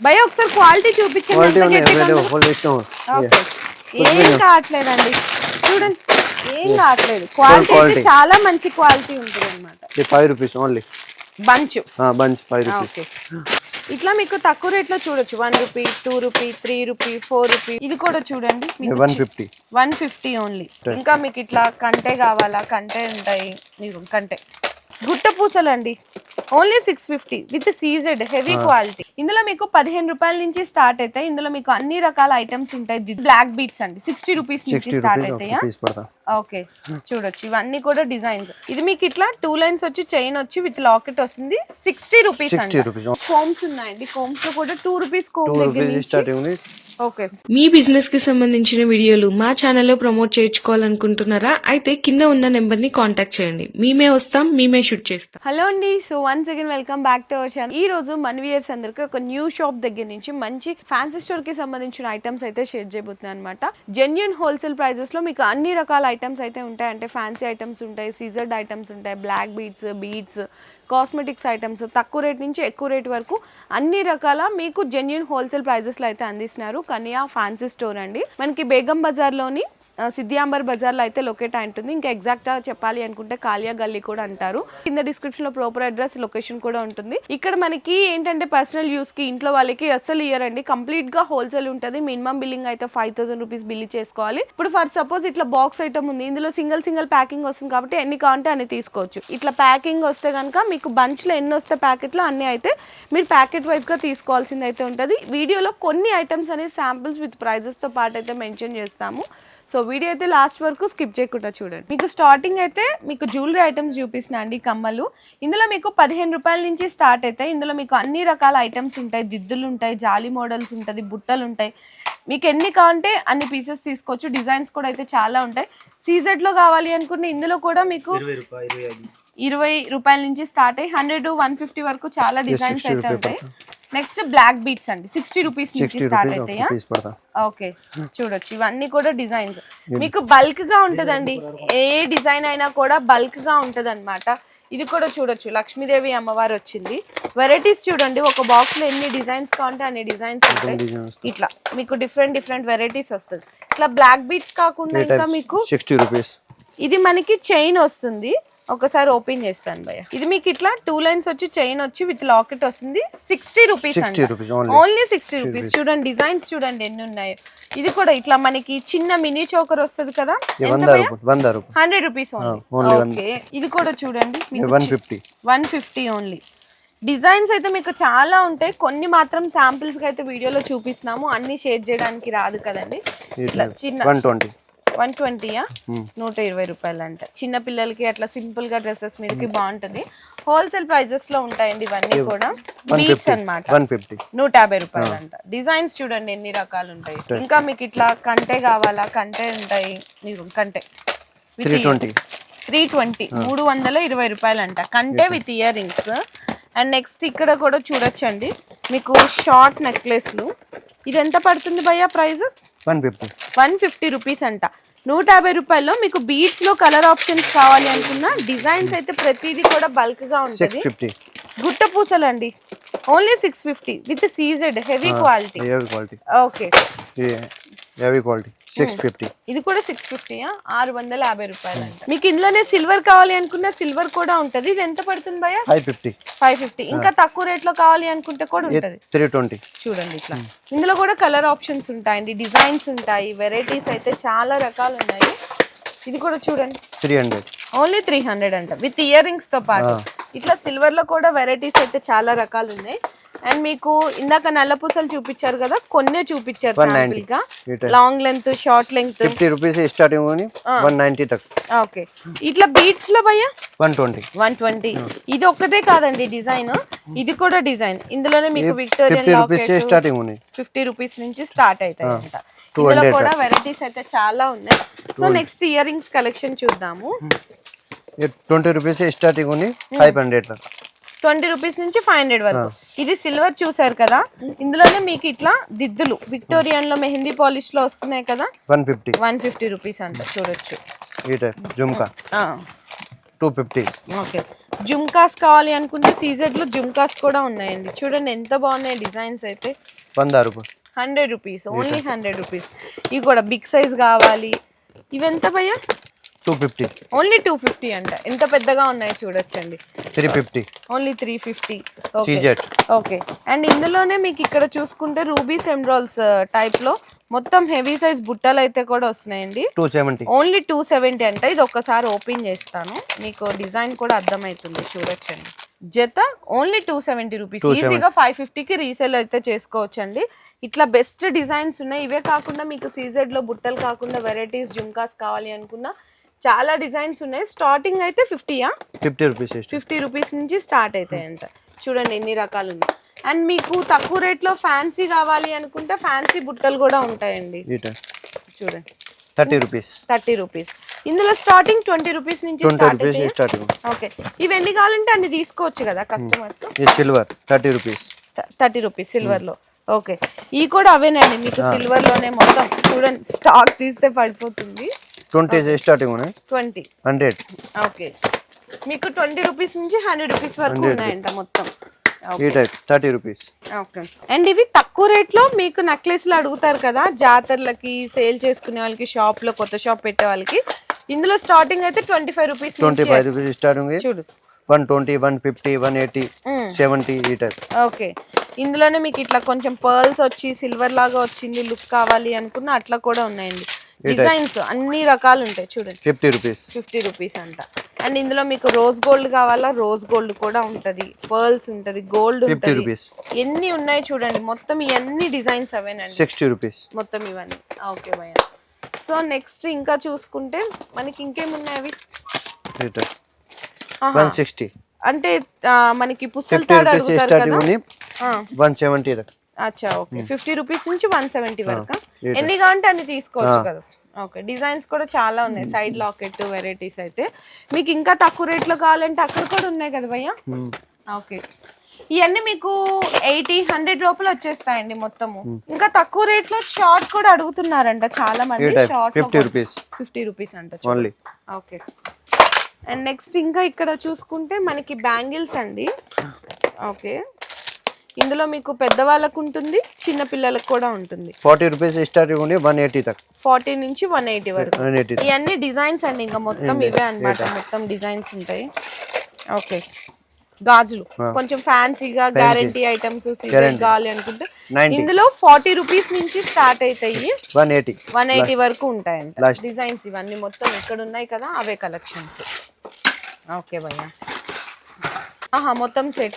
భయ ఒకసారి క్వాలిటీ చూపించండి. ఏం కావట్లేదండి చూడండి, ఏం కావట్లేదు. క్వాలిటీ అయితే చాలా మంచి క్వాలిటీ ఉంటుంది అనమాట. 5 rupees only bunch. Bunch 5 rupees. ఇట్లా మీకు తక్కువ రేట్ లో చూడొచ్చు. 1 రూపీ, 2 రూపీ, 3 రూపీ, 4 రూపీ. ఇది కూడా చూడండి 150 ఓన్లీ. ఇంకా మీకు ఇట్లా కంటే కావాలా, కంటే ఉంటాయి. మీకు కంటే గుట్ట పూసలు అండి, only 650 with CZ heavy quality. ఇందులో మీకు 15 రూపాయల నుంచి స్టార్ట్ అవుతాయి. ఇందులో మీకు అన్ని రకాల ఐటమ్స్ ఉంటాయి. బ్లాక్ బీట్స్ అండి 60 రూపీస్ నుంచి స్టార్ట్ అవుతాయా. ఓకే చూడొచ్చు, ఇవన్నీ కూడా డిజైన్స్. ఇది మీకు ఇట్లా 2 లైన్స్ వచ్చి చైన్ వచ్చి విత్ లాకెట్ వస్తుంది. 60 రూపీస్ అండి. కోమ్స్ ఉన్నాయండి, కోమ్స్ లో కూడా 2 రూపీస్ కోమ్ దగ్గర నుంచి. ఓకే, మీ బిజినెస్ కి సంబంధించిన వీడియోలు మా ఛానల్లో ప్రమోట్ చేయించుకోవాలనుకుంటున్నారా? అయితే కింద ఉన్న నెంబర్ ని కాంటాక్ట్ చేయండి, మేమే వస్తాం, మేమే షూట్ చేస్తాం. హలో అండి, so once again welcome back to our channel. ఈ రోజు మన వ్యూయర్స్ అందరికి ఒక న్యూ షాప్ దగ్గర నుంచి మంచి ఫ్యాన్సీ స్టోర్ కి సంబంధించిన ఐటమ్స్ అయితే షేర్ చేయబోతున్నాను అనమాట. జెన్యూన్ హోల్సేల్ ప్రైజెస్ లో మీకు అన్ని రకాల ఐటమ్స్ అయితే ఉంటాయి. అంటే ఫ్యాన్సీ ఐటమ్స్ ఉంటాయి, సీజర్డ్ ఐటమ్స్ ఉంటాయి, బ్లాక్ బీడ్స్, కాస్మెటిక్స్ ఐటమ్స్, తక్కువ రేట్ నుంచి ఎక్కువ రేట్ వరకు అన్ని రకాల మీకు జెన్యూన్ హోల్సేల్ ప్రైజెస్లో అయితే అందిస్తున్నారు. కనియా ఫ్యాన్సీ స్టోర్ అండి, మనకి బేగం బజార్లోని సిద్ధియాంబర్ బజార్లో అయితే లొకేట్ అయి ఉంటుంది. ఇంకా ఎగ్జాక్ట్గా చెప్పాలి అనుకుంటే కాలియా గల్లీ కూడా అంటారు. కింద డిస్క్రిప్షన్లో ప్రాపర్ అడ్రస్, లొకేషన్ కూడా ఉంటుంది. ఇక్కడ మనకి ఏంటంటే పర్సనల్ యూస్కి, ఇంట్లో వాళ్ళకి అస్సలు ఇయ్యరండి. కంప్లీట్గా హోల్సేల్ ఉంటుంది. మినిమం బిల్లింగ్ అయితే 5000 రూపీస్ బిల్ చేసుకోవాలి. ఇప్పుడు ఫర్ సపోజ్ ఇట్లా బాక్స్ ఐటమ్ ఉంది, ఇందులో సింగిల్ ప్యాకింగ్ వస్తుంది కాబట్టి ఎన్ని కావాలంటే అన్ని తీసుకోవచ్చు. ఇట్లా ప్యాకింగ్ వస్తే కనుక మీకు బంచ్లో ఎన్ని వస్తే ప్యాకెట్లో అన్ని అయితే మీరు ప్యాకెట్ వైజ్గా తీసుకోవాల్సింది అయితే ఉంటుంది. వీడియోలో కొన్ని ఐటమ్స్ అనేది శాంపిల్స్ విత్ ప్రైజెస్తో పాటు అయితే మెన్షన్ చేస్తాము. సో వీడియో అయితే లాస్ట్ వరకు స్కిప్ చేయకుండా చూడండి. మీకు స్టార్టింగ్ అయితే మీకు జ్యువెలరీ ఐటమ్స్ చూపిస్తున్నా అండి, కమ్మలు. ఇందులో మీకు 15 రూపాయల నుంచి స్టార్ట్ అవుతాయి. ఇందులో మీకు అన్ని రకాల ఐటమ్స్ ఉంటాయి. దిద్దులు ఉంటాయి, జాలీ మోడల్స్ ఉంటుంది, బుట్టలు ఉంటాయి. మీకు ఎన్ని కావాలంటే అన్ని పీసెస్ తీసుకోవచ్చు. డిజైన్స్ కూడా అయితే చాలా ఉంటాయి. సీజెడ్లో కావాలి అనుకుంటే ఇందులో కూడా మీకు 20 రూపాయల నుంచి స్టార్ట్ అయ్యి 100 150 వరకు చాలా డిజైన్స్ అయితే ఉంటాయి. నెక్స్ట్ బ్లాక్ బీట్స్ అండి 60 రూపీస్ నుంచి స్టార్ట్ అవుతాయా. ఓకే చూడొచ్చు, ఇవన్నీ కూడా డిజైన్స్ మీకు బల్క్ గా ఉంటదండి. ఏ డిజైన్ అయినా కూడా బల్క్ గా ఉంటది అనమాట. ఇది కూడా చూడొచ్చు, లక్ష్మీదేవి అమ్మవారు వచ్చింది. వెరైటీస్ చూడండి, ఒక బాక్స్ లో ఎన్ని డిజైన్స్ కావాలంటే అన్ని డిజైన్స్ ఉంటాయి. ఇట్లా మీకు డిఫరెంట్ వెరైటీస్ వస్తుంది. ఇట్లా బ్లాక్ బీట్స్ కాకుండా ఇంకా మీకు 60 రూపీస్ ఇది మనకి చైన్ వస్తుంది. ఒకసారి ఓపెన్ చేస్తాను భయ్య. ఇది మీకు ఇట్లా 2 లైన్స్ వచ్చి చైన్ వచ్చి విత్ లాకెట్ వస్తుంది. 60 రూపీస్ అండి, ఓన్లీ 60 రూపీస్. చూడండి డిజైన్స్ చూడండి ఎన్ని ఉన్నాయో. ఇది కూడా ఇట్లా మనకి చిన్న మినీ చోకర్ వస్తుంది కదా, 100 రూపీస్ ఓన్లీ. ఇది కూడా చూడండి 150 ఓన్లీ. డిజైన్స్ అయితే మీకు చాలా ఉంటాయి. కొన్ని మాత్రం శాంపిల్స్ గా అయితే వీడియోలో చూపిస్తున్నాము, అన్ని షేర్ చేయడానికి రాదు కదండి. ఇట్లా చిన్న 120యా 120 రూపాయలు అంట. చిన్న పిల్లలకి అట్లా సింపుల్ గా డ్రెస్సెస్ మీదకి బాగుంటది. హోల్సేల్ ప్రైజెస్ లో ఉంటాయండి ఇవన్నీ కూడా. బీట్స్ అన్నమాట 150 రూపాయలు అంట. డిజైన్స్ చూడండి ఎన్ని రకాలు ఉంటాయి. ఇంకా మీకు ఇట్లా కంటే కావాలా, కంటే ఉంటాయి. మీకు కంటే 320 320 రూపాయలు అంట, కంటే with ear rings. And next ఇక్కడ కూడా చూడొచ్చండి మీకు షార్ట్ నెక్లెస్లు. ఇది ఎంత పడుతుంది భయ్యా ప్రైస్? 150 రూపీస్ అంట. 150 రూపాయల్లో మీకు బీట్స్ లో కలర్ ఆప్షన్స్ కావాలి అనుకున్నా డిజైన్స్ అయితే ప్రతిదీ కూడా బల్క్ గా ఉంటుంది. గుట్ట పూసలు అండి, only 650 with CZ heavy quality. Okay heavy quality 650. ఇది కూడా 650యా 650 రూపాయలు అంట. మీకు ఇందులోనే సిల్వర్ కావాలి అనుకున్నా సిల్వర్ కూడా ఉంటది. ఇది ఎంత పడుతుంది భయ్యా? 550. ఇంకా తక్కువ రేట్ లో కావాలి అనుకుంటే కూడా ఉంటది 320. చూడండి ఇట్లా ఇందులో కూడా కలర్ ఆప్షన్స్ ఉంటాయండి, డిజైన్స్ ఉంటాయి, వెరైటీస్ అయితే చాలా రకాలు ఉన్నాయి. ఇది కూడా చూడండి 300, ఓన్లీ 300 అంట విత్ ఇయర్ రింగ్స్ తో పాటు. ఇట్లా సిల్వర్ లో కూడా వెరైటీస్ అయితే చాలా రకాలు ఉన్నాయి. అండ్ మీకు ఇందాక నల్ల పూసలు చూపించారు కదా, కొన్నే చూపించారు శాంపిల్ గా. Long length, short length 50 rupees starting 190 తక్. ఓకే ఇట్లా బీట్స్ లో భయ్యా 120. ఇది ఒక్కటే కాదండి డిజైన్, ఇది కూడా డిజైన్. ఇందులోనే మీకు విక్టోరియన్ లాకెట్ 50 రూపీస్ నుంచి స్టార్ట్ అవుతాయి అంట. ఇందులో కూడా వెరైటీస్ అయితే చాలా ఉన్నాయి. So next ear rings collection చూద్దాము. 20 రూపీస్ స్టార్టింగ్ 500. 20 రూపీస్ నుంచి 500 వరకు. ఇది సిల్వర్ చూసారు కదా, ఇందులోనే మీకు ఇట్లా దిద్దులు విక్టోరియన్ లో మెహందీ పాలిష్ లో వస్తున్నాయి కదా, 150 రూపీస్ అంట. చూడొచ్చు జుమ్కా 250. ఓకే జుమ్కాస్ కావాలి అనుకుంటే సీజెడ్ లో జుమ్కాస్ కూడా ఉన్నాయండి. చూడండి ఎంత బాగున్నాయి డిజైన్స్ అయితే. 15 రూపాయలు. 100 రూపీస్, ఓన్లీ 100 రూపీస్. ఇవి కూడా బిగ్ సైజ్ కావాలి. ఇవి ఎంత భయ్యా? 250. ఓన్లీ 250 అంట. ఎంత పెద్దగా ఉన్నాయి చూడొచ్చండి. 350. ఓన్లీ 350. సీజెడ్. ఓకే. అండ్ ఇందులోనే మీకు ఇక్కడ చూసుకుంటే రూబీస్ ఎమరాల్డ్స్ టైప్ లో మొత్తం హెవీ సైజ్ బుట్టలు అయితే కూడా వస్తున్నాయండి. 270. ఓన్లీ 270 అంట. ఇది ఒక్కసారి ఓపెన్ చేస్తాను, మీకు డిజైన్ కూడా అర్థమవుతుంది చూడొచ్చండి. జత ఓన్లీ 270 రూపీస్. ఈజీగా 550కి రీసేల్ అయితే చేసుకోవచ్చండి. ఇట్లా బెస్ట్ డిజైన్స్ ఉన్నాయి. ఇవే కాకుండా మీకు సీజెడ్ లో బుట్టలు కాకుండా వెరైటీస్ జుమ్కాస్ కావాలి అనుకున్నా చాలా డిజైన్స్ ఉన్నాయి. స్టార్టింగ్ అయితే 50యా? 50 రూపీస్. 50 రూపీస్ నుంచి స్టార్ట్ అవుతాయంట. చూడండి ఎన్ని రకాలు ఉన్నాయి. అండ్ మీకు తక్కువ రేట్లో ఫ్యాన్సీ కావాలి అనుకుంటే ఫ్యాన్సీ బుట్టలు కూడా ఉంటాయండి. చూడండి 30 రూపీస్. 30 రూపీస్. ఇందులో స్టార్టింగ్ 20 రూపీస్ నుంచి స్టార్ట్ అవుతాయి. ఓకే. ఇవి ఎన్ని కావాలంటే అన్ని తీసుకోవచ్చు కదా కస్టమర్స్. ఇది సిల్వర్ 30 రూపీస్. 30 రూపీస్ సిల్వర్ లో. ఓకే. ఇవి కూడా అవేనండి మీకు సిల్వర్ లోనే మొత్తం. చూడండి స్టాక్ తీస్తే పడిపోతుంది. 20 స్టార్టింగ్ ఉన్నాయి. 20. 100. ఓకే. మీకు 20 రూపీస్ నుంచి 100 రూపీస్ వరకు ఉన్నాయంట మొత్తం. ఈ టైప్ 30 రూపీస్. ఓకే. అండ్ ఇవి తక్కువ రేట్లో మీకు నెక్లెస్లు అడుగుతారు కదా జాతరలకి సేల్ చేసుకునే వాళ్ళకి, షాప్ లో కొత్త షాప్ పెట్టే వాళ్ళకి. ఇందులో స్టార్టింగ్ అయితే 25 రూపీస్. 25 rupees starting. చూడు 120, 150, 180, 70 ఈ టైప్. ఓకే. ఇందులోనే మీకు ఇట్లా కొంచెం పర్ల్స్ వచ్చి సిల్వర్ లాగా వచ్చింది లుక్ కావాలి అనుకున్న అట్లా కూడా ఉన్నాయండి. డిజైన్స్ అన్ని రకాలు ఉంటాయి చూడండి. 50 రూపీస్. 50 రూపీస్ అంట. అండ్ ఇందులో మీకు రోజ్ గోల్డ్ కావాలా, రోజ్ గోల్డ్ కూడా ఉంటది, పర్ల్స్ ఉంటది, గోల్డ్ ఉంటది. ఎన్ని ఉన్నాయి చూడండి. మొత్తం ఇవన్నీ డిజైన్స్ అవేనండి. 60 రూపీస్ మొత్తం ఇవన్నీ. ఓకే భయ్య. సో నెక్స్ట్ ఇంకా చూసుకుంటే మనకి ఇంకేమున్నాయి అవి. 160 అంటే మనకి పుస్తల తాడు అడుగుతారు కదా. 170 దాకా. అచ్చా ఓకే. 50 రూపీస్ నుంచి 170 వరకు. ఎన్ని కావాలంటే అన్ని తీసుకోవచ్చు కదా. ఓకే. డిజైన్స్ కూడా చాలా ఉన్నాయి. సైడ్ లాకెట్ వెరైటీస్ అయితే మీకు ఇంకా తక్కువ రేట్లో కావాలంటే అక్కడ కూడా ఉన్నాయి కదా భయ్య. ఓకే. ఇవన్నీ మీకు 80, 100 లోపల వచ్చేస్తాయండి మొత్తము. ఇంకా తక్కువ రేట్లో షార్ట్ కూడా అడుగుతున్నారంట చాలా మంది. షార్ట్ 50 రూపీస్ అంట. ఓకే. అండ్ నెక్స్ట్ ఇంకా ఇక్కడ చూసుకుంటే మనకి బ్యాంగిల్స్ అండి. ఓకే. ఇందులో మీకు పెద్దవాళ్ళకు ఉంటుంది, చిన్న పిల్లలకు కూడా ఉంటుంది. 40 రూపీస్ స్టార్టింగ్ ఉంది. 180 దాకా. 40 నుంచి 180 వరకు. ఇవన్నీ డిజైన్స్ అండి. ఇంకా మొత్తం ఇవే అన్నమాట. మొత్తం డిజైన్స్ ఉంటాయి. ఓకే. గాజులు కొంచెం ఫ్యాన్సీగా గ్యారంటీ ఐటమ్స్ సీజన్ కావాలి అనుకుంటే ఇందులో 40 రూపీస్ నుంచి స్టార్ట్ అవుతాయి. 180 వరకు ఉంటాయంట డిజైన్స్. ఇవన్నీ మొత్తం ఇక్కడ ఉన్నాయి కదా అవే కలెక్షన్స్. ఓకే భయ్య. మొత్తం set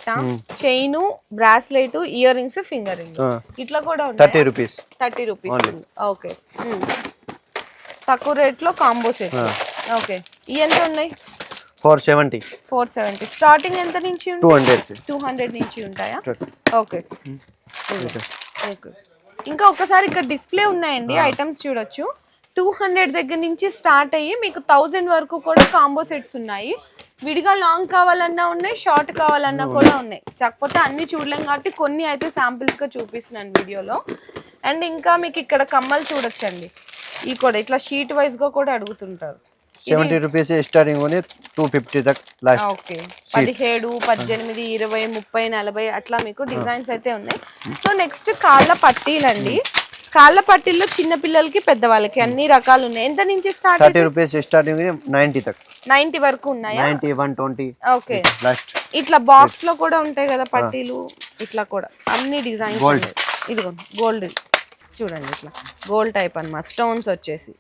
chain, bracelet, ear rings, finger ring ఇట్లా కూడా ఉంటాయి. 30 రూపీస్. 30 రూపీస్. ఓకే. తక్కువ రేట్ లో కాంబో సెట్. ఓకే. ఇవి ఎంత ఉన్నాయి? 470. 470. స్టార్టింగ్ ఎంత నుంచి? 200 నుంచి ఉంటాయా? ఓకే. ఓకే. ఇంకా ఒకసారి ఇక్కడ డిస్ప్లే ఉన్నాయండి ఐటమ్స్ చూడొచ్చు. 200 దగ్గర నుంచి స్టార్ట్ అయ్యి మీకు 1000 వరకు కూడా కాంబో సెట్స్ ఉన్నాయి. విడిగా లాంగ్ కావాలన్నా ఉన్నాయి, షార్ట్ కావాలన్నా కూడా ఉన్నాయి. కాకపోతే అన్ని చూడలేం కాబట్టి కొన్ని అయితే శాంపిల్స్ గా చూపిస్తున్నాను వీడియోలో. అండ్ ఇంకా మీకు ఇక్కడ కమ్మలు చూడొచ్చండి. ఈ కూడా ఇట్లా షీట్ వైజ్ గా కూడా అడుగుతుంటారు. 70 రూపీస్ స్టార్టింగ్ ఉంది. 250 దాకా లాస్ట్. ఓకే. 17, 18, 20, 30, 40 అట్లా మీకు డిజైన్స్ అయితే ఉన్నాయి. సో నెక్స్ట్ కాళ్ళ పట్టీలండి. కాళ్ళ పట్టీల్లో చిన్న పిల్లలకి, పెద్దవాళ్ళకి అన్ని రకాలు ఉన్నాయి. ఎంత నుంచి స్టార్ట్? 30 రూపీస్ స్టార్టింగ్ 90 దాకా. 90 వరకు ఉన్నాయా? 90, 120. ఓకే. లాస్ట్. ఇట్లా బాక్స్ లో కూడా ఉంటాయి కదా పట్టీలు. ఇట్లా కూడా అన్ని డిజైన్స్ ఉన్నాయి. ఇదిగో గోల్డ్ చూడండి. ఇట్లా గోల్డ్ టైప్ అన్నమాట. స్టోన్స్ వచ్చేసి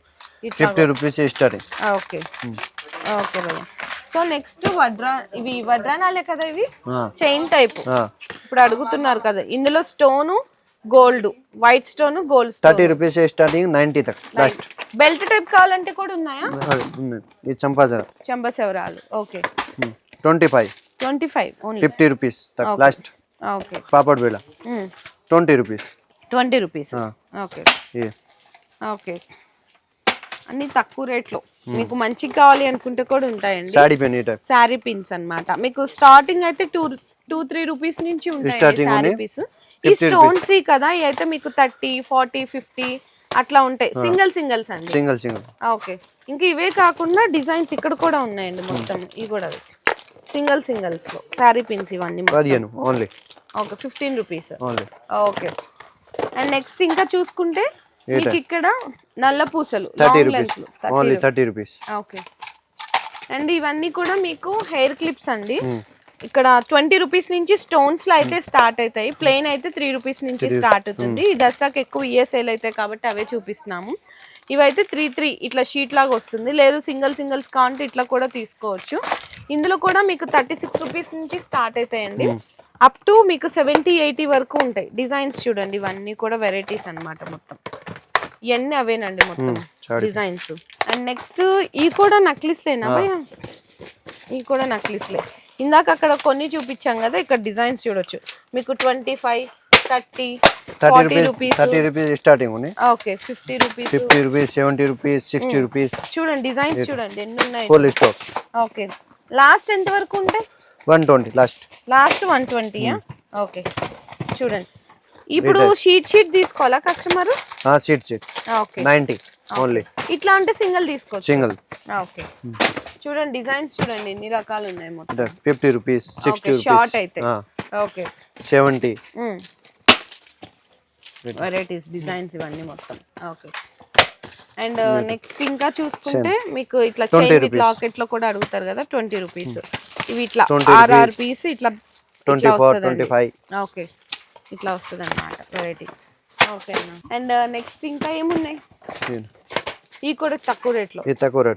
50 రూపీస్ స్టార్టింగ్. ఓకే. ఓకే భయ్య. సో నెక్స్ట్ ఇవి వడ్రానాలే కదా. ఇవి చైన్ టైప్. ఇప్పుడు అడుగుతున్నారు కదా. ఇందులో stone gold, white stone, gold stone. 30 rupees starting 90 దాకా లాస్ట్. బెల్ట్ టైప్ కావాలంటే కూడా ఉన్నాయా? ఇది చంపసవరాలు. ఓకే. 25 ఓన్లీ. 50 రూపీస్ దాకా లాస్ట్. ఓకే. పాపడ్ బేలా 20 రూపీస్. 20 రూపీస్. ఓకే. ఓకే. అన్ని తక్కువ రేట్లో మీకు మంచిగా కావాలి అనుకుంటే కూడా ఉంటాయండి. శారీ పిన్స్ అన్నమాట. మీకు స్టార్టింగ్ అయితే 2-3 రూపీస్ నుంచి ఉంటాయి శారీ పీస్. ఈ స్టోన్స్ కదా ఇవి అయితే మీకు 30, 40, 50 అట్లా ఉంటాయి. సింగిల్స్ అండి. సింగిల్. ఓకే. ఇంకా ఇవే కాకుండా డిజైన్స్ ఇక్కడ కూడా ఉన్నాయండి మొత్తం. ఇవి కూడా సింగిల్స్ లో శారీ పిన్స్ ఇవన్నీ 15 only. Okay 15 rupees only. Okay. And next ఇంకా చూసుకుంటే మీకు ఇక్కడ నల్ల పూసలు 30 rupees only. 30 rupees. Okay. And ఇవన్నీ కూడా మీకు హెయిర్ క్లిప్స్ అండి. ఇక్కడ 20 రూపీస్ నుంచి స్టోన్స్ లో అయితే స్టార్ట్ అవుతాయి. ప్లెయిన్ అయితే 3 రూపీస్ నుంచి స్టార్ట్ అవుతుంది. ఈ దసరాకి ఎక్కువ సేల్ అవుతాయి కాబట్టి అవే చూపిస్తున్నాము. ఇవైతే 3 ఇట్లా షీట్ లాగా వస్తుంది. లేదు సింగిల్స్ కావాలంటే ఇట్లా కూడా తీసుకోవచ్చు. ఇందులో కూడా మీకు 36 రూపీస్ నుంచి స్టార్ట్ అవుతాయండి. అప్ టు మీకు 70-80 వరకు ఉంటాయి. డిజైన్స్ చూడండి, ఇవన్నీ కూడా వెరైటీస్ అన్నమాట. మొత్తం ఇవన్నీ అవేనండి మొత్తం డిజైన్స్. అండ్ నెక్స్ట్ ఈ కూడా నక్లిస్లేనా భయ్యా? ఈ కూడా నక్లిస్లే. ఇందాక అక్కడ కొన్ని చూపించాం కదా, ఇక్కడ డిజైన్స్ చూడొచ్చు. మీకు 25, 30, 40 రూపీస్. 30 రూపీస్ స్టార్టింగ్ ఉన్నాయి. Okay 50 rupees, 50 rupees, 70 rupees, 60 rupees. చూడండి డిజైన్స్ చూడండి ఎన్ని ఉన్నాయి. Full stock. ఓకే. లాస్ట్ ఎంత వరకు ఉంటాయి? 120 లాస్ట్ 120. ఓకే చూడండి. ఇప్పుడు షీట్ తీసుకోవాలా కస్టమర్? Sheet okay 90 only. ఇట్లా అంటే సింగిల్ తీసుకోవచ్చు. సింగిల్. ఓకే చూడండి డిజైన్స్ చూడండి ఎన్ని రకాలు ఉన్నాయి మొత్తం. 50 రూపీస్, 60 రూపీస్. షార్ట్ అయితే ఓకే 70 వెరైటీస్ డిజైన్స్ ఇవన్నీ మొత్తం. ఓకే. అండ్ నెక్స్ట్ ఇంకా చూసుకుంటే మీకు ఇట్లా చైన్ విత్ లాకెట్ లో కూడా అడుగుతారు కదా, 20 రూపీస్. ఇవి ఇట్లా RR పీస్ ఇట్లా 24, 25. ఓకే ఇట్లా వస్తుంది అన్నమాట వెరైటీ. ఓకే అన్న. అండ్ నెక్స్ట్ ఇంకా ఏమున్నాయి? ఈ కూడా తక్కువ రేట్లో.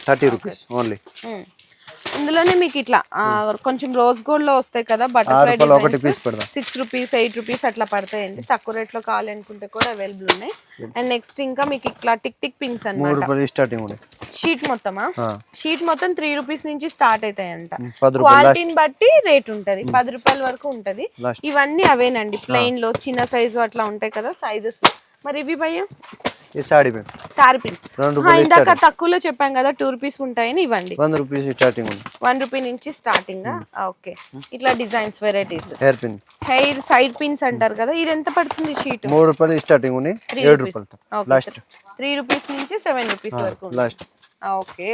30 రూపీస్ ఓన్లీ. ఇందులోనే మీకు ఇట్లా కొంచెం రోజ్ గోల్డ్ లో వస్తాయి కదా బటర్ఫ్లై డిజైన్స్, 6 రూపీస్ 8 రూపీస్ అట్లా పడతాయండి. తక్కువ రేట్ లో కావాలి అనుకుంటే కూడా అవైలబుల్ ఉన్నాయి. అండ్ నెక్స్ట్ ఇంకా మీకు ఇట్లా టిక్ పిన్స్ అన్నమాట. షీట్ మొత్తమా? షీట్ మొత్తం 3 రూపీస్ నుంచి స్టార్ట్ అవుతాయంట. క్వాలిటీని బట్టి రేట్ ఉంటది, 10 రూపాయల వరకు ఉంటది. ఇవన్నీ అవేనండి ప్లెయిన్ లో చిన్న సైజు అట్లా ఉంటాయి కదా సైజెస్. మరి ఇవి భయ్యా సారీ పిన్స్ ఇందాక తక్కువలో చెప్పాం కదా 2 రూపీస్ ఉంటాయని, ఇవ్వండి 1 రూపీస్ స్టార్టింగ్ ఉంది. 1 రూపీ నుంచి స్టార్టింగ్. ఓకే ఇట్లా designs varieties. Hair side pins అంటారు కదా, ఇది ఎంత పడుతుంది షీట్? 3 రూపాయలు స్టార్టింగ్ ఉంది. 7 రూపాయలు లాస్ట్. 3 రూపీస్ నుంచి 7 రూపీస్ వరకు లాస్ట్. ఓకే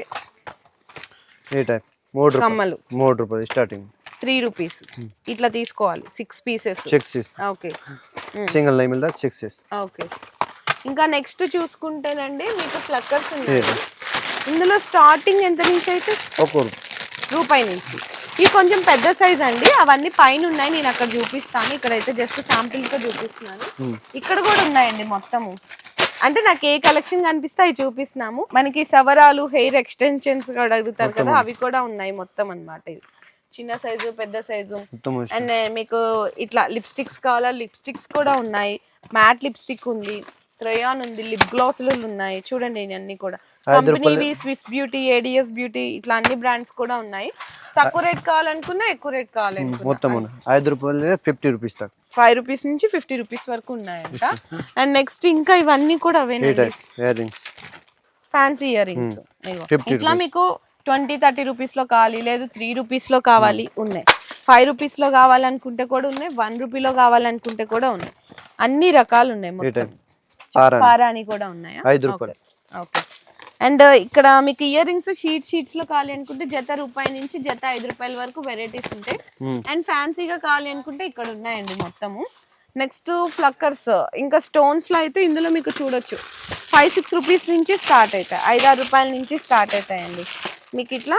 ఈ టైప్ 3 కమ్మలు 3 రూపాయలు స్టార్టింగ్. 3 రూపీస్ ఇట్లా తీసుకోవాలి 6 పీసెస్. ఓకే సింగిల్ నై మిల్దా 6 పీసెస్. ఓకే. ఇంకా నెక్స్ట్ చూసుకుంటేనండి మీకు ఫ్లక్కర్స్ ఉన్నాయి. ఇందులో స్టార్టింగ్ ఎంత నుంచి అయితే? 1 రూపాయి నుంచి. ఇవి కొంచెం పెద్ద సైజ్ అండి, అవన్నీ పైన ఉన్నాయి, నేను అక్కడ చూపిస్తాను. ఇక్కడైతే జస్ట్ శాంపిల్ గా చూపిస్తున్నాను. ఇక్కడ కూడా ఉన్నాయండి మొత్తము. అంటే నాకు ఏ కలెక్షన్ కనిపిస్తే అవి చూపిస్తున్నాము. మనకి సవరాలు హెయిర్ ఎక్స్టెన్షన్స్ కూడా అడుగుతారు కదా, అవి కూడా ఉన్నాయి మొత్తం అన్నమాట. ఇది చిన్న సైజు పెద్ద సైజు. అండ్ మీకు ఇట్లా లిప్స్టిక్స్ కావాలా, లిప్స్టిక్స్ కూడా ఉన్నాయి. మ్యాట్ లిప్స్టిక్ ఉంది, క్రయాన్ ఉంది, లిప్ గ్లాసులు ఉన్నాయి. చూడండి అన్ని కూడా కంపెనీవి, స్విస్ బ్యూటీ, ADS బ్యూటీ, ఇట్లా అన్ని బ్రాండ్స్ కూడా ఉన్నాయి. తక్కువ రేట్ కావాలనుకున్నా ఎక్కువ రేట్ కావాలనుకున్నా 5 రూపాయలు 50 రూపీస్ దాకా. 5 రూపీస్ నుంచి 50 రూపీస్ వరకు ఉన్నాయంట. అండ్ నెక్స్ట్ ఇంకా ఇవన్నీ కూడా అవేనండి ఫ్యాన్సీ ఇయర్ రింగ్స్. ఇట్లా మీకు 20-30 రూపీస్ లో కావాలి, లేదు 3 రూపీస్ లో కావాలి ఉన్నాయి. 5 రూపీస్ లో కావాలనుకుంటే కూడా ఉన్నాయి, 1 రూపీలో కావాలనుకుంటే కూడా ఉన్నాయి. అన్ని రకాలు ఉన్నాయి మొత్తం. పారాని కూడా ఉన్నాయా? 5 రూపాయలు. ఓకే. అండ్ ఇక్కడ మీకు ఇయర్ రింగ్స్ షీట్స్ లో కావాలి అనుకుంటే జత రూపాయి నుంచి జత 5 రూపాయల వరకు వెరైటీస్ ఉంటాయి. అండ్ ఫ్యాన్సీగా కావాలి అనుకుంటే ఇక్కడ ఉన్నాయండి మొత్తము. నెక్స్ట్ ఫ్లక్కర్స్ ఇంకా స్టోన్స్ లో అయితే ఇందులో మీకు చూడొచ్చు 5-6 రూపీస్ నుంచి స్టార్ట్ అవుతాయి, 5-6 రూపాయల నుంచి స్టార్ట్ అవుతాయండి. మీకు ఇట్లా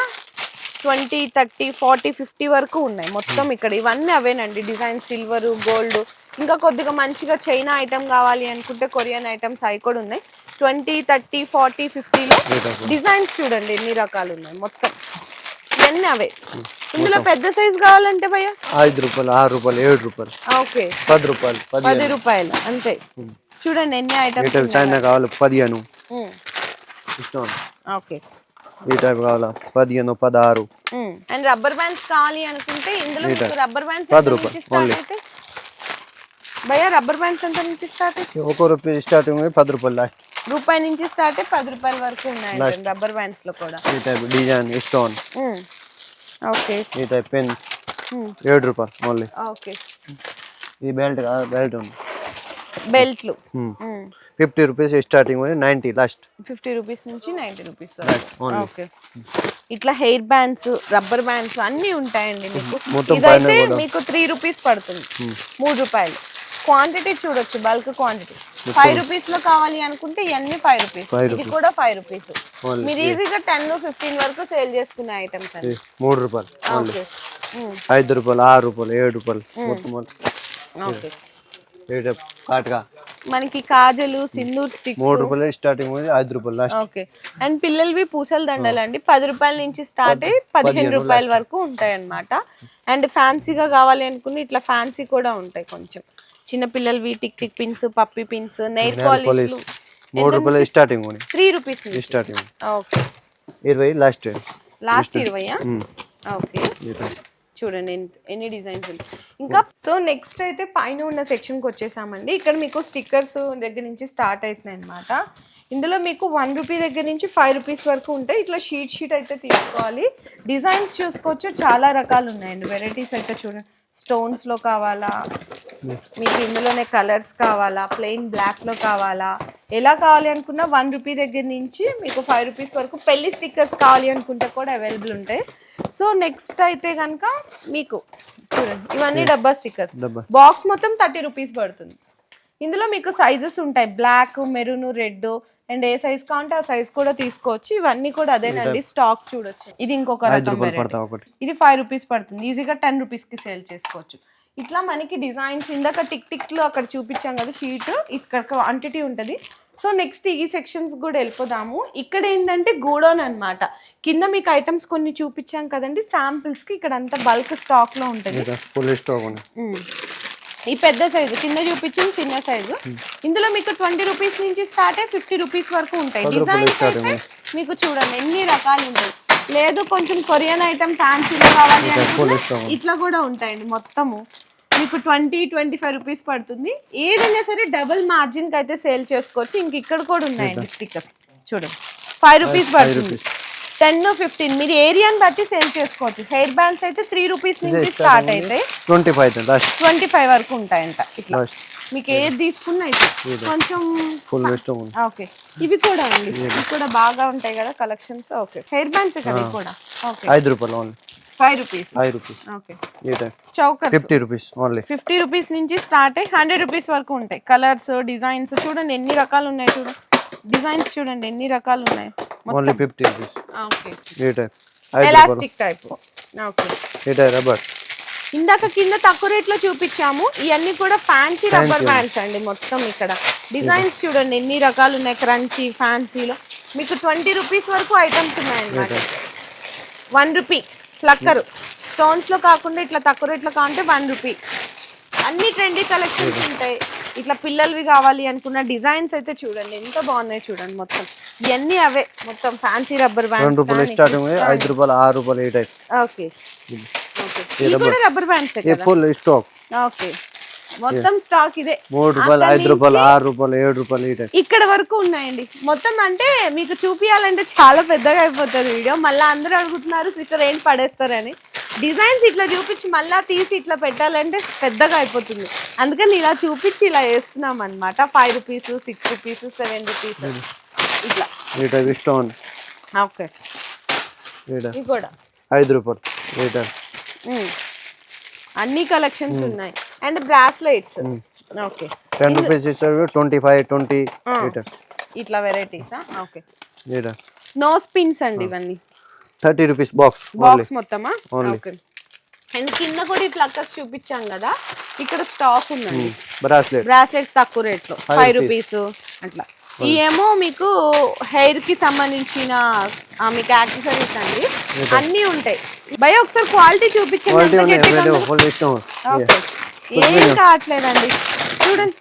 20, 30, 40, 50 వరకు ఉన్నాయి మొత్తం ఇక్కడ. ఇవన్నీ అవేనండి డిజైన్, సిల్వర్, గోల్డ్. ఇంకా కొద్దిగా మంచిగా చైనా ఐటమ్ కావాలి అనుకుంటే కొరియన్ ఐటమ్స్ అవి కూడా ఉన్నాయి. 20, 30, 40, 50లో డిజైన్స్ చూడండి ఎన్ని రకాలు ఉన్నాయి మొత్తం. ఇవన్నీ అవే. ఇందులో పెద్ద సైజ్ కావాలంటే భయ్యా 5 రూపాయలు, 6 రూపాయలు, 7 రూపాయలు. ఓకే 10 రూపాయలు, 10 రూపాయలు అంతే. చూడండి ఎన్ని ఐటమ్స్ కావాలి. 15 ఓకే. ఈ టైప్ కావాలా 15, 16. అండ్ రబ్బర్ బ్యాండ్స్ కావాలి అనుకుంటే ఇందులో రబ్బర్ బ్యాండ్స్ 10 రూపాయలు అయితే భయ్యా రబ్బర్ బ్యాండ్స్ ఎంత నుంచి స్టార్ట్ అయితే? 1 రూపాయి స్టార్టింగ్, 10 రూపాయలు లాస్ట్. రూపాయి నుంచి స్టార్ట్ అయ్యి 10 రూపాయల వరకు ఉన్నాయి రబ్బర్ బ్యాండ్స్ లో కూడా. ఈ టైప్ డిజైన్ స్టోన్. ఓకే. ఈ టైప్ పెన్ 7 రూపాయలు ఓన్లీ. ఓకే. ఈ బెల్ట్ ఉంది బెల్ట్లు 50 రూపీస్ స్టార్టింగ్ 90 లాస్ట్ 50 రూపీస్ నుంచి 90 రూపీస్ వరకు. ఓకే, ఇట్లా హెయిర్ బ్యాండ్స్, రబ్బర్ బ్యాండ్స్ అన్నీ ఉంటాయండి మీకు. ఇదైతే మీకు 3 రూపీస్ పడుతుంది, 3 రూపాయలు. క్వాంటిటీ చూడొచ్చు, బల్క్ క్వాంటిటీ. 5 రూపీస్ లో కావాలి అనుకుంటే ఇవన్నీ 5 రూపీస్, ఇది కూడా 5 రూపీస్. మీరు ఈజీగా 10-15 వరకు సేల్ చేసుకునే ఐటమ్స్ అండి. 3 రూపాయలు, ఓకే, 5 రూపాయలు, 6 రూపాయలు, 7 రూపాయలు మొత్తం. ఓకే, కాటుగా మనకి కాజలు, సింధూర్ స్టిక్స్ 3 రూపాయలు స్టార్టింగ్ 5 రూపాయలు లాస్ట్. ఓకే, అండ్ పిల్లలవి పూసల దండలు అండి 10 రూపాయల నుంచి స్టార్ట్ అయ్యి 15 రూపాయల వరకు ఉంటాయి అన్నమాట. అండ్ ఫ్యాన్సీగా కావాలి అనుకుని ఇట్లా ఫ్యాన్సీ కూడా ఉంటాయి కొంచెం. చిన్న పిల్లలవి టిక్ టిక్ పిన్స్, పప్పి పిన్స్, నెయిల్ పాలిష్ 3 రూపాయలు starting 3 rupees starting. Okay, 20 last 20. Okay, చూడండి ఎన్ని డిజైన్స్ ఇంకా. సో నెక్స్ట్ అయితే పైన ఉన్న సెక్షన్కి వచ్చేసామండి. ఇక్కడ మీకు స్టిక్కర్స్ దగ్గర నుంచి స్టార్ట్ అవుతున్నాయి అనమాట. ఇందులో మీకు 1 రూపీ దగ్గర నుంచి 5 రూపీస్ వరకు ఉంటాయి. ఇట్లా షీట్ అయితే తీసుకోవాలి. డిజైన్స్ చూసుకోవచ్చు, చాలా రకాలు ఉన్నాయండి. వెరైటీస్ అయితే చూడండి, స్టోన్స్లో కావాలా మీకు, ఇందులోనే కలర్స్ కావాలా, ప్లెయిన్ బ్లాక్లో కావాలా, ఎలా కావాలి అనుకున్నా 1 రూపీ దగ్గర నుంచి మీకు 5 రూపీస్ వరకు. పెళ్లి స్టిక్కర్స్ కావాలి అనుకుంటే కూడా అవైలబుల్ ఉంటాయి. సో నెక్స్ట్ అయితే కనుక మీకు చూడండి, ఇవన్నీ డబ్బా స్టిక్కర్స్. బాక్స్ మొత్తం 30 రూపీస్ పడుతుంది. ఇందులో మీకు సైజెస్ ఉంటాయి, బ్లాక్, మెరూన్, రెడ్, అండ్ ఏ సైజ్ కావాలంటే ఆ సైజ్ కూడా తీసుకోవచ్చు. ఇవన్నీ కూడా అదేనండి, స్టాక్ చూడొచ్చు. ఇది ఇంకొక రకం, ఇది 5 రూపీస్ పడుతుంది. ఈజీగా 10 రూపీస్కి సేల్ చేసుకోవచ్చు. ఇట్లా మనకి డిజైన్స్ ఇందాక టిక్ టిక్లో అక్కడ చూపించాం కదా షీట్, ఇక్కడ క్వాంటిటీ ఉంటుంది. సో నెక్స్ట్ ఈ సెక్షన్స్ కూడా వెళ్ళిపోదాము. ఇక్కడ ఏంటంటే గోడౌన్ అన్నమాట. కింద మీకు ఐటమ్స్ కొన్ని చూపించాం కదండి శాంపిల్స్కి, ఇక్కడ అంతా బల్క్ స్టాక్లో ఉంటుంది. ఈ పెద్ద సైజు కింద చూపించింది చిన్న సైజు. ఇందులో మీకు 20 రూపీస్ నుంచి స్టార్ట్ అయ్యి 50 రూపీస్ వరకు ఉంటాయి. డిజైన్స్ అయితే మీకు చూడండి ఎన్ని రకాలు ఉంటాయి. లేదు కొంచెం కొరియన్ ఐటమ్ ఫ్యాన్సీలో కావాలి అంటే ఇట్లా కూడా ఉంటాయండి. మొత్తము మీకు 20-25 రూపీస్ పడుతుంది. ఏదైనా సరే డబుల్ మార్జిన్కి అయితే సేల్ చేసుకోవచ్చు. ఇంక ఇక్కడ కూడా ఉన్నాయండి స్టిక్కర్స్ చూడండి, 5 రూపీస్ పడుతుంది. 10-15 మీరు ఏరియాని బట్టి సేల్ చేసుకోవచ్చు. హెయిర్ బ్యాండ్స్ అయితే 3 రూపీస్ నుంచి స్టార్ట్ అయితే 25 వరకు ఉంటాయంట. ఇట్లా మీకు ఏది తీసుకున్నా ఇట్లా కొంచెం ఓకే. ఇవి కూడా అండి, ఇవి కూడా బాగా ఉంటాయి కదా కలెక్షన్స్. ఓకే, హెయిర్ బ్యాండ్స్ కదా ఇవి కూడా. ఓకే, 5 రూపాయలు 5 రూపీస్. ఓకే, చౌకర్స్ 50 రూపీస్ నుంచి స్టార్ట్ అయ్యి 100 రూపీస్ వరకు ఉంటాయి. కలర్స్, డిజైన్స్ చూడండి ఎన్ని రకాలు ఉన్నాయి. చూడండి డిజైన్స్ చూడండి ఎన్ని రకాలు ఉన్నాయి. Only 50 rupees. Okay, elastic type. Okay, rubber. ఇందాక కింద తక్కువ రేట్లో చూపించాము. ఇవన్నీ కూడా ఫ్యాన్సీ రబ్బర్ బ్యాండ్స్ అండి. మొత్తం ఇక్కడ డిజైన్స్ చూడండి ఎన్ని రకాలు ఉన్నాయి. క్రంచీ, ఫ్యాన్సీలో మీకు 20 రూపీస్ వరకు ఐటమ్స్ ఉన్నాయన్నమాట. 1 రూపీ ఫ్లక్కర్ స్టోన్స్లో కాకుండా ఇట్లా తక్కువ రేట్లో కావాలంటే 1 రూపీ. అన్ని ట్రెండీ కలెక్షన్స్ ఉంటాయి. ఇట్లా పిల్లలవి కావాలి అనుకున్న డిజైన్స్ అయితే చూడండి ఎంత బాగున్నాయి. చూడండి మొత్తం ఇవన్నీ అవే, మొత్తం ఫ్యాన్సీ రబ్బర్ బ్యాండ్స్. 2 రూపాయలు స్టార్టింగ్ 5 రూపాయలు 6 రూపాయలు ఈ టైప్. ఓకే, ఇది కూడా రబ్బర్ బ్యాండ్స్ కదా. Full stock. ఓకే, మొత్తం స్టాక్ ఇదే. 3 రూపాయలు 5 రూపాయలు 6 రూపాయలు 7 రూపాయలు ఈ టైప్ ఇక్కడ వరకు ఉన్నాయండి. మొత్తం అంటే మీకు చూపియాలంటే చాలా పెద్దగా అయిపోతుంది వీడియో. మళ్ళీ అందరూ అడుగుతున్నారు సిస్టర్ ఏంటి పడేస్తారని. డిజైన్స్ ఇట్లా చూపించి మళ్ళీ తీసి ఇట్లా పెట్టాలంటే పెద్దగా అయిపోతుంది. అందుకని ఇలా చూపించి ఇలా వేస్తున్నాం అనమాట. 5 రూపీస్, 6 రూపీస్, 7 రూపీస్ ఇట్లా ఈ టైప్ స్టోన్. ఓకే, ఇది కూడా 5 రూపాయలు ఈ టైప్. అన్ని కలెక్షన్స్ ఉన్నాయి. And bracelets. ఓకే, 10 రూపీస్ ఇస్తారు. 25, 20 ఇట్లా వెరైటీసా. ఓకే, ఈ టైప్ నోస్ పిన్స్ అండి ఇవన్నీ 30 రూపీస్ బాక్స్. బాక్స్ మొత్తమా. ఓకే, అండ్ కింద కూడా ఈ ప్లక్కర్స్ చూపించాం కదా, ఇక్కడ స్టాక్ ఉందండి. బ్రాస్లెట్స్ తక్కువ రేట్లో 5 రూపీస్ అట్లా. ఇవేమో మీకు హెయిర్ కి సంబంధించిన మీకు యాక్సెసరీస్ అండి, అన్ని ఉంటాయి. భయ ఒకసారి క్వాలిటీ చూపించండి. ఏం కావట్లేదండి చూడండి,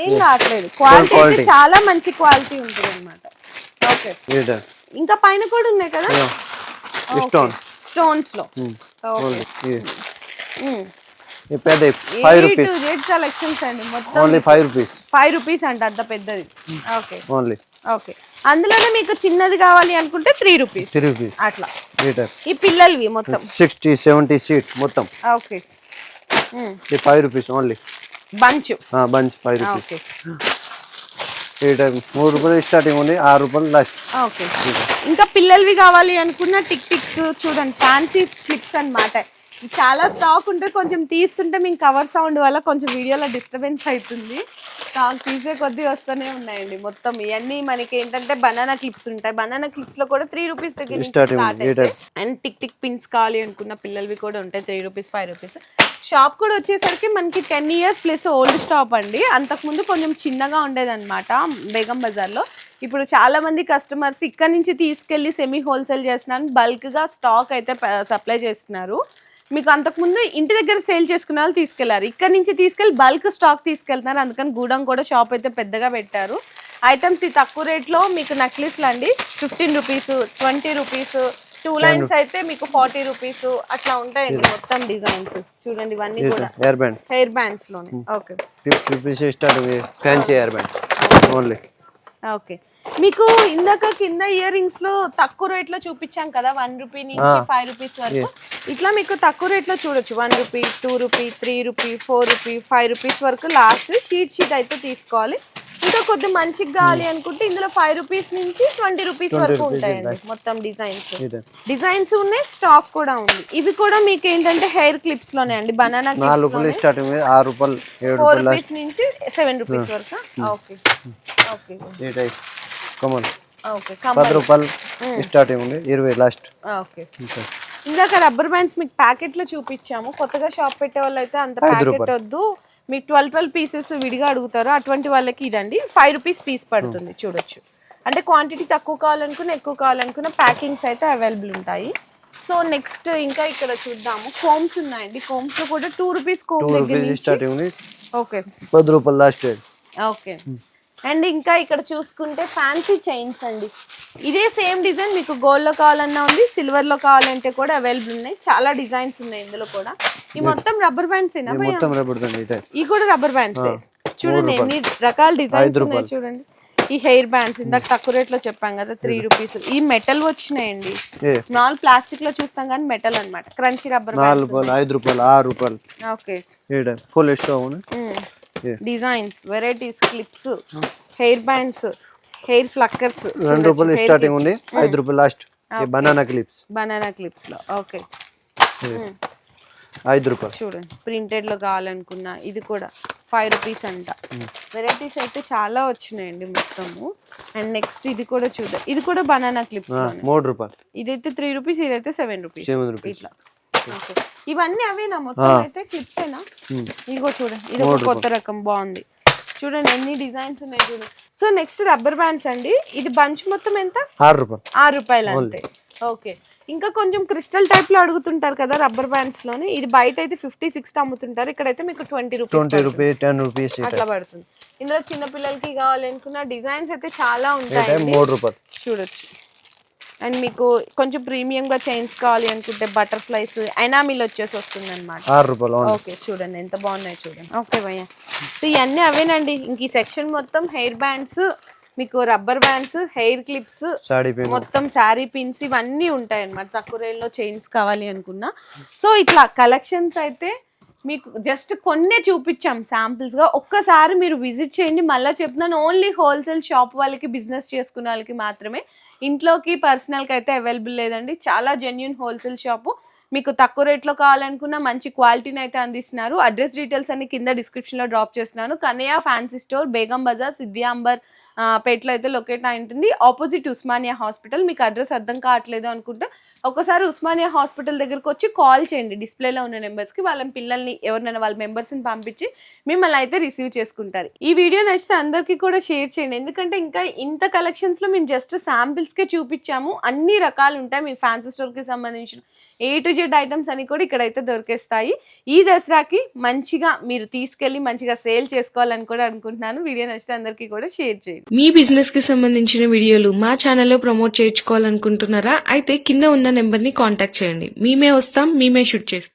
ఏం కావట్లేదు. క్వాలిటీ అయితే చాలా మంచి క్వాలిటీ ఉంటుంది అనమాట. ఓకే, ఇంకా పైన కూడా ఉన్నాయి కదా స్టోన్స్ లో. కలెక్షన్స్ అండి మొత్తం 5 రూపీస్ అంట అంత పెద్దది. ఓకే, ఓకే, అందులోనే మీకు చిన్నది కావాలి అనుకుంటే 3 రూపీస్ అట్లా. ఈ పిల్లలవి మొత్తం 60-70 సీట్ మొత్తం. Okay, 5 rupees only. Bunch bunch 5 rupees okay ఈ టైప్ 3 రూపాయలు స్టార్టింగ్ ఉంది, 6 రూపాయలు లాస్ట్. ఓకే ఇంకా పిల్లలవి కావాలి అనుకున్న టిక్ టిక్స్ చూడండి, ఫ్యాన్సీ క్లిప్స్ అన్నమాట. చాలా స్టాక్ ఉంటే కొంచెం తీస్తుంటే మీకు కవర్ సౌండ్ వల్ల కొంచెం వీడియోలో డిస్టర్బెన్స్ అవుతుంది. స్టాక్ తీసే కొద్దీ వస్తూనే ఉన్నాయండి. మొత్తం ఇవన్నీ మనకి ఏంటంటే బనానా క్లిప్స్ ఉంటాయి. బనానా క్లిప్స్ లో కూడా 3 రూపీస్ దగ్గర నుంచి స్టార్ట్ అవుతాయి. అండ్ టిక్ టిక్ పిన్స్ కావాలి అనుకున్న పిల్లలవి కూడా ఉంటాయి 3 రూపీస్ 5 రూపీస్. షాప్ కూడా వచ్చేసరికి మనకి 10 years ప్లస్ ఓల్డ్ స్టాప్ అండి. అంతకుముందు కొంచెం చిన్నగా ఉండేదన్నమాట బేగం బజార్లో. ఇప్పుడు చాలా మంది కస్టమర్స్ ఇక్కడ నుంచి తీసుకెళ్లి సెమీ హోల్సేల్ చేస్తున్నారు, బల్క్ గా స్టాక్ అయితే సప్లై చేస్తున్నారు. మీకు అంతకుముందు ఇంటి దగ్గర సేల్ చేసుకునే వాళ్ళు తీసుకెళ్లారు, ఇక్కడ నుంచి తీసుకెళ్లి బల్క్ స్టాక్ తీసుకెళ్తున్నారు. అందుకని గూడెం కూడా షాప్ అయితే పెద్దగా పెట్టారు. ఐటమ్స్ ఈ తక్కువ రేట్లో మీకు నెక్లెస్లు అండి 15 రూపీస్ 20 రూపీస్, 2 lines అయితే మీకు 40 రూపీస్ అట్లా ఉంటాయండి. మొత్తం డిజైన్స్ చూడండి, ఇవన్నీ కూడా హెయిర్ బ్యాండ్స్ లోనే. Okay 50 rupees starting fancy hair band only. Okay మీకు ఇందాక కింద ఇయర్ రింగ్స్ లో తక్కువ రేట్ లో చూపించాం కదా, 1 రూపీ నుంచి 5 రూపీస్ వరకు. ఇట్లా మీకు తక్కువ రేట్ లో చూడొచ్చు. 1 rupee 2 rupee 3 rupee 4 rupee 5 rupees వరకు లాస్ట్ షీట్ అయితే తీసుకోవాలి. ఇంకా కొద్ది మంచిగా కావాలి అనుకుంటే ఇందులో 5 రూపీస్ నుంచి 20 రూపీస్ వరకు ఉంటాయండి. మొత్తం డిజైన్స్ ఉన్నాయి, స్టాక్ కూడా ఉంది. ఇవి కూడా మీకు ఏంటంటే హెయిర్ క్లిప్స్ లోనే అండి, బనానా 4 రూపాయలు స్టార్టింగ్ 6 రూపాయలు 7 4 రూపాయలు రూపీస్ నుంచి 7 రూపీస్ వరకు. ఓకే ఓకే ఈ టైప్ కమన్ ఓకే 10 రూపాయలు స్టార్టింగ్ ఉంది, 20 లాస్ట్. ఓకే ఇందాక రబ్బర్ బ్యాండ్స్ మీకు ప్యాకెట్ లో చూపించాము. కొత్తగా షాప్ పెట్టే వాళ్ళు అయితే అంత ప్యాకెట్ వద్దు, మీకు 12 పీసెస్ విడిగా అడుగుతారు. అటువంటి వాళ్ళకి ఇదండి 5 రూపీస్ పీస్ పడుతుంది. చూడొచ్చు, అంటే క్వాంటిటీ తక్కువ కావాలనుకున్న ఎక్కువ కావాలనుకున్న ప్యాకింగ్స్ అయితే అవైలబుల్ ఉంటాయి. సో నెక్స్ట్ ఇంకా ఇక్కడ చూద్దాము, కోమ్స్ ఉన్నాయండి. కోమ్స్ లో కూడా 2 రూపీస్ కోమ్ దగ్గర నుంచి స్టార్టింగ్ ఉంది. ఓకే 10 రూపాయలు లాస్ట్. ఓకే అండ్ ఇంకా ఇక్కడ చూసుకుంటే ఫ్యాన్సీ చైన్స్ అండి. ఇదే సేమ్ డిజైన్ మీకు గోల్డ్ లో కావాలన్నా ఉంది, సిల్వర్ లో కావాలంటే కూడా అవైలబుల్ ఉన్నాయి. చాలా డిజైన్స్ ఉన్నాయి ఇందులో కూడా. ఈ మొత్తం రబ్బర్ బ్యాండ్స్ ఈ కూడా రబ్బర్ బ్యాండ్స్. చూడండి ఎన్ని రకాల డిజైన్స్ ఉన్నాయి చూడండి. ఈ హెయిర్ బ్యాండ్స్ ఇందాక తక్కువ రేట్ లో చెప్పాం కదా 3 రూపీస్. ఈ మెటల్ వచ్చినాయండి, నాలుగు ప్లాస్టిక్ లో చూస్తాం కానీ మెటల్ అన్నమాట. క్రంచీ రబ్బర్ బ్యాండ్స్ 5 రూపాయలు 6 రూపాయలు. Okay full stock designs, varieties, clips, hair bands, hair ఫ్లక్కర్స్ 2 రూపాయలు స్టార్టింగ్ ఉంది, 5 రూపాయలు లాస్ట్. బనానా క్లిప్స్ లో ఓకే 5 రూపాయలు. చూడండి ప్రింటెడ్ లో కావాలనుకున్నా ఇది కూడా 5 రూపీస్ అంట. వెరైటీస్ అయితే చాలా వచ్చినాయండి మొత్తము. అండ్ నెక్స్ట్ ఇది కూడా చూద్దాం, ఇది కూడా బనానా క్లిప్స్ 3 రూపాయలు. ఇదైతే 3 రూపీస్, ఇదైతే 7 రూపీస్. ఇట్లా ఇవన్నీ అవేనా మొత్తం అయితే క్లిప్స్ ఏనా? ఇదిగో చూడండి, ఇది ఒక కొత్త రకం బాగుంది. చూడండి ఎన్ని డిజైన్స్ ఉన్నాయి చూడండి. సో నెక్స్ట్ రబ్బర్ బ్యాండ్స్ అండి. ఇది బంచ్ మొత్తం ఎంత? 6 రూపాయలు అంతే. ఓకే ఇంకా కొంచెం క్రిస్టల్ టైప్ లో అడుగుతుంటారు కదా రబ్బర్ బ్యాండ్స్ లోని. ఇది బయట అయితే 50-60 అమ్ముతుంటారు, ఇక్కడైతే మీకు 20 రూపీస్ 10 రూపీస్ అట్లా పడుతుంది. ఇందులో చిన్న పిల్లలకి కావాలనుకున్న డిజైన్స్ అయితే చాలా ఉంటాయి. 3 రూపాయలు చూడొచ్చు. అండ్ మీకు కొంచెం ప్రీమియం గా చైన్స్ కావాలి అనుకుంటే బటర్ఫ్లైస్ ఎనామిల్ వచ్చేసి వస్తుంది అనమాట. 6 రూపాయలు. ఓకే చూడండి ఎంత బాగున్నాయి చూడండి. ఓకే భయ్య, సో ఇవన్నీ అవేనండి. ఇంక ఈ సెక్షన్ మొత్తం హెయిర్ బ్యాండ్స్, మీకు రబ్బర్ బ్యాండ్స్, హెయిర్ క్లిప్స్, మొత్తం శారీ పిన్స్ ఇవన్నీ ఉంటాయి అనమాట. తక్కువ రేట్లో చైన్స్ కావాలి అనుకున్నా. సో ఇట్లా కలెక్షన్స్ అయితే మీకు జస్ట్ కొన్నే చూపించాం శాంపిల్స్ గా. ఒక్కసారి మీరు విజిట్ చేయండి. మళ్ళీ చెప్తున్నాను, ఓన్లీ హోల్సేల్ షాప్ వాళ్ళకి, బిజినెస్ చేసుకునే వాళ్ళకి మాత్రమే. ఇంట్లోకి పర్సనల్కి అయితే అవైలబుల్ లేదండి. చాలా జెన్యూన్ హోల్సేల్ షాపు. మీకు తక్కువ రేట్లో కావాలనుకున్న మంచి క్వాలిటీని అయితే అందిస్తున్నారు. అడ్రస్ డీటెయిల్స్ అన్ని కింద డిస్క్రిప్షన్లో డ్రాప్ చేస్తున్నాను. కనయ్య ఫ్యాన్సీ స్టోర్, బేగం బజార్, సిద్ధియాంబర్ పేట్లో అయితే లొకేట్ అయి ఉంటుంది. Opposite Osmania hospital. మీకు అడ్రస్ అర్థం కావట్లేదు అనుకుంటే ఒకసారి ఉస్మానియా హాస్పిటల్ దగ్గరకు వచ్చి కాల్ చేయండి. డిస్ప్లేలో ఉన్న నెంబర్స్కి వాళ్ళ పిల్లల్ని ఎవరినైనా వాళ్ళ మెంబర్స్ని పంపించి మిమ్మల్ని అయితే రిసీవ్ చేసుకుంటారు. ఈ వీడియో నచ్చితే అందరికీ కూడా షేర్ చేయండి. ఎందుకంటే ఇంకా ఇంత కలెక్షన్స్లో మేము జస్ట్ శాంపిల్స్కే చూపించాము. అన్ని రకాలు ఉంటాయి. మీ ఫ్యాన్సీ స్టోర్కి సంబంధించిన A to Z ఐటమ్స్ అని కూడా ఇక్కడైతే దొరికేస్తాయి. ఈ దసరాకి మంచిగా మీరు తీసుకెళ్ళి మంచిగా సేల్ చేసుకోవాలని కూడా అనుకుంటున్నాను. వీడియో నచ్చితే అందరికీ కూడా షేర్ చేయండి. మీ బిజినెస్ కి సంబంధించిన వీడియోలు మా ఛానల్లో ప్రమోట్ చేయించుకోవాలనుకుంటున్నారా? అయితే కింద ఉన్న నెంబర్ ని కాంటాక్ట్ చేయండి. మేమే వస్తాం, మేమే షూట్ చేస్తాం.